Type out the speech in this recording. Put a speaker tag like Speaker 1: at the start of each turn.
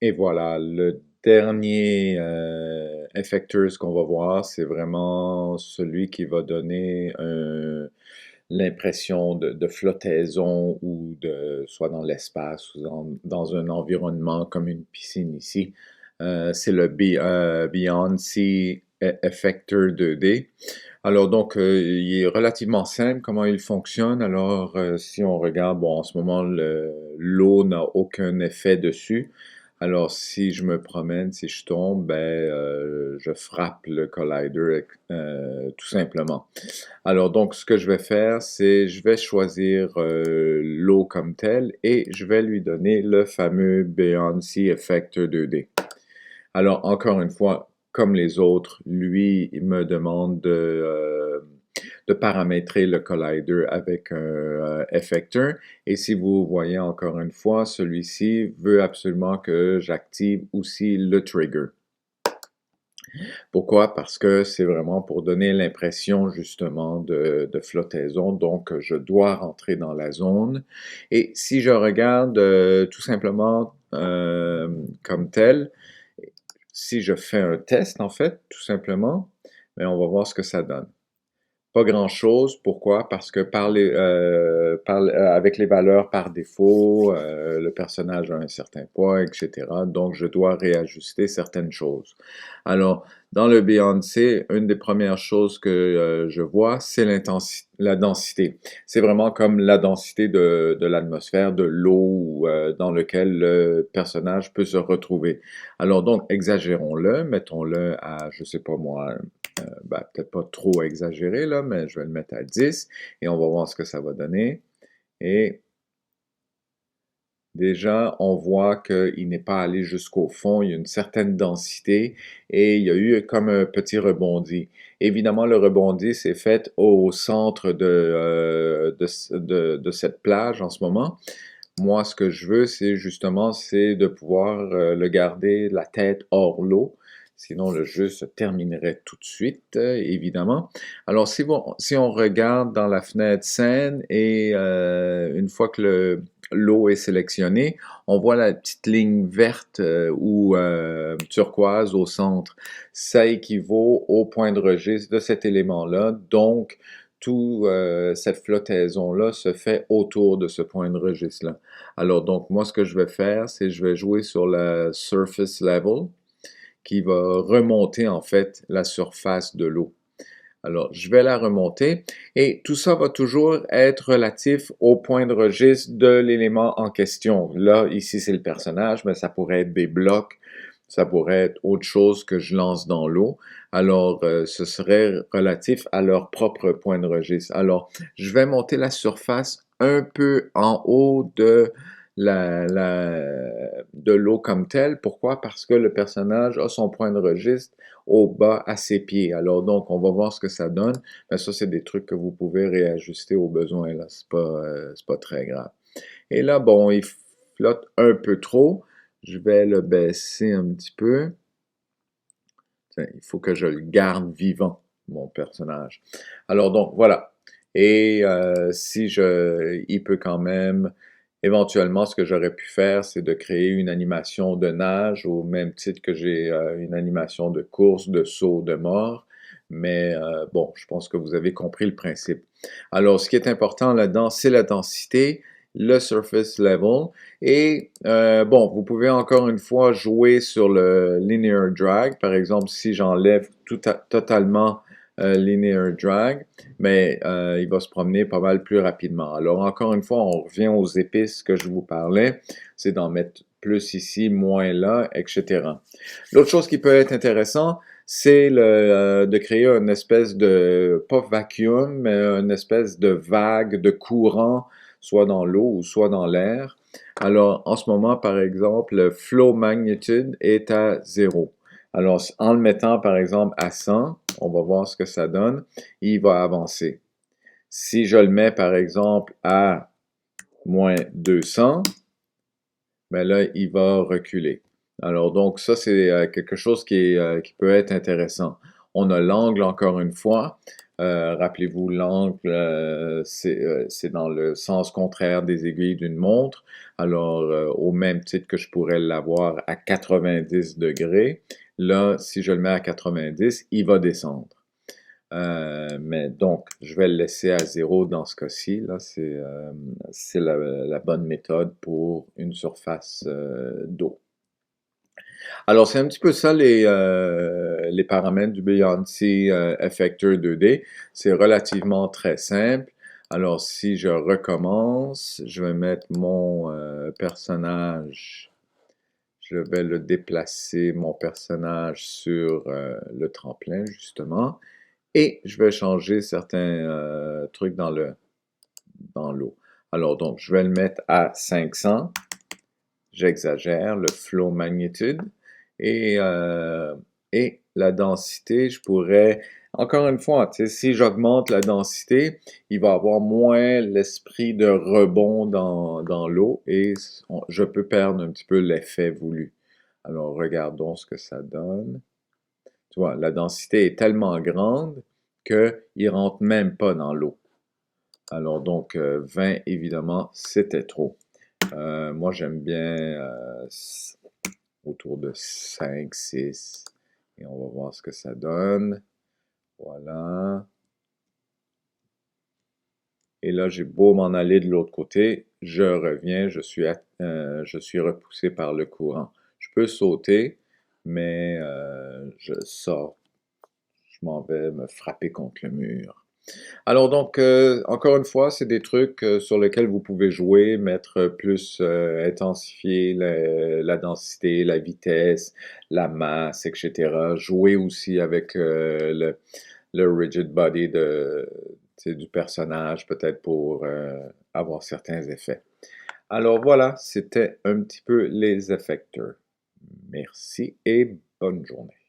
Speaker 1: Et voilà, le dernier effecteur qu'on va voir, c'est vraiment celui qui va donner l'impression de flottaison ou de soit dans l'espace ou dans un environnement comme une piscine ici. C'est le Beyond Sea Effector 2D. Alors donc, il est relativement simple comment il fonctionne. Alors, si on regarde, bon, en ce moment, l'eau n'a aucun effet dessus. Alors, si je me promène, si je tombe, ben, je frappe le collider, tout simplement. Alors donc, ce que je vais faire, c'est je vais choisir l'eau comme telle et je vais lui donner le fameux Beyoncé Effector 2D. Alors, encore une fois, comme les autres, lui, il me demande de paramétrer le collider avec un effector. Et si vous voyez encore une fois, celui-ci veut absolument que j'active aussi le trigger. Pourquoi? Parce que c'est vraiment pour donner l'impression justement de flottaison, donc je dois rentrer dans la zone. Et si je regarde tout simplement comme tel, si je fais un test en fait, tout simplement, mais on va voir ce que ça donne. Pas grand-chose. Pourquoi? Parce que avec les valeurs par défaut, le personnage a un certain poids, etc. Donc, je dois réajuster certaines choses. Alors, dans le Beyoncé, une des premières choses que je vois, c'est la densité. C'est vraiment comme la densité de l'atmosphère, de l'eau dans lequel le personnage peut se retrouver. Alors donc, exagérons-le, mettons-le à, je sais pas moi, ben, peut-être pas trop exagéré, là, mais je vais le mettre à 10 et on va voir ce que ça va donner. Et déjà, on voit qu'il n'est pas allé jusqu'au fond, il y a une certaine densité et il y a eu comme un petit rebondi. Évidemment, le rebondi s'est fait au centre de cette plage en ce moment. Moi, ce que je veux, c'est justement, c'est de pouvoir le garder la tête hors l'eau. Sinon, le jeu se terminerait tout de suite, évidemment. Alors, si on regarde dans la fenêtre scène et une fois que l'eau est sélectionnée, on voit la petite ligne verte ou turquoise au centre. Ça équivaut au point de registre de cet élément-là. Donc, toute cette flottaison-là se fait autour de ce point de registre-là. Alors donc, moi, ce que je vais faire, c'est je vais jouer sur la surface level qui va remonter en fait la surface de l'eau. Alors, je vais la remonter et tout ça va toujours être relatif au point de registre de l'élément en question. Là, ici, c'est le personnage, mais ça pourrait être des blocs, ça pourrait être autre chose que je lance dans l'eau. Alors, ce serait relatif à leur propre point de registre. Alors, je vais monter la surface un peu en haut de l'eau comme telle. Pourquoi? Parce que le personnage a son point de registre au bas à ses pieds. Alors donc, on va voir ce que ça donne. Mais ça, c'est des trucs que vous pouvez réajuster au besoin, là. C'est pas très grave. Et là, bon, il flotte un peu trop. Je vais le baisser un petit peu. Tiens, il faut que je le garde vivant, mon personnage. Alors donc, voilà. Et il peut quand même, éventuellement, ce que j'aurais pu faire, c'est de créer une animation de nage au même titre que j'ai une animation de course, de saut, de mort. Mais bon, je pense que vous avez compris le principe. Alors, ce qui est important là-dedans, c'est la densité, le surface level. Et bon, vous pouvez encore une fois jouer sur le linear drag. Par exemple, si j'enlève totalement linear drag, mais il va se promener pas mal plus rapidement. Alors encore une fois, on revient aux épices que je vous parlais, c'est d'en mettre plus ici, moins là, etc. L'autre chose qui peut être intéressant, c'est de créer une espèce de, pas vacuum, mais une espèce de vague, de courant, soit dans l'eau ou soit dans l'air. Alors, en ce moment, par exemple, le flow magnitude est à 0. Alors, en le mettant, par exemple, à 100, on va voir ce que ça donne, il va avancer. Si je le mets, par exemple, à moins 200, ben là, il va reculer. Alors donc ça, c'est quelque chose qui peut être intéressant. On a l'angle encore une fois. Rappelez-vous, l'angle, c'est dans le sens contraire des aiguilles d'une montre. Alors, au même titre que je pourrais l'avoir à 90 degrés, là, si je le mets à 90, il va descendre. Mais donc, je vais le laisser à 0 dans ce cas-ci. Là, c'est la bonne méthode pour une surface d'eau. Alors, c'est un petit peu ça les paramètres du Beyoncé Effector 2D. C'est relativement très simple. Alors, si je recommence, je vais mettre mon personnage, je vais le déplacer, mon personnage, sur le tremplin, justement. Et je vais changer certains trucs dans l'eau. Alors, donc, je vais le mettre à 500. J'exagère, le flow magnitude. Et, euh, et la densité, je pourrais, encore une fois, si j'augmente la densité, il va avoir moins l'esprit de rebond dans l'eau et je peux perdre un petit peu l'effet voulu. Alors, regardons ce que ça donne. Tu vois, la densité est tellement grande qu'il ne rentre même pas dans l'eau. Alors donc, 20, évidemment, c'était trop. Moi, j'aime bien autour de 5, 6. Et on va voir ce que ça donne. Voilà. Et là, j'ai beau m'en aller de l'autre côté, je reviens, je suis repoussé par le courant. Je peux sauter, mais je sors. Je m'en vais me frapper contre le mur. Alors donc, encore une fois, c'est des trucs sur lesquels vous pouvez jouer, mettre plus, intensifier la densité, la vitesse, la masse, etc. Jouer aussi avec le rigid body du personnage, peut-être pour avoir certains effets. Alors voilà, c'était un petit peu les effecteurs. Merci et bonne journée.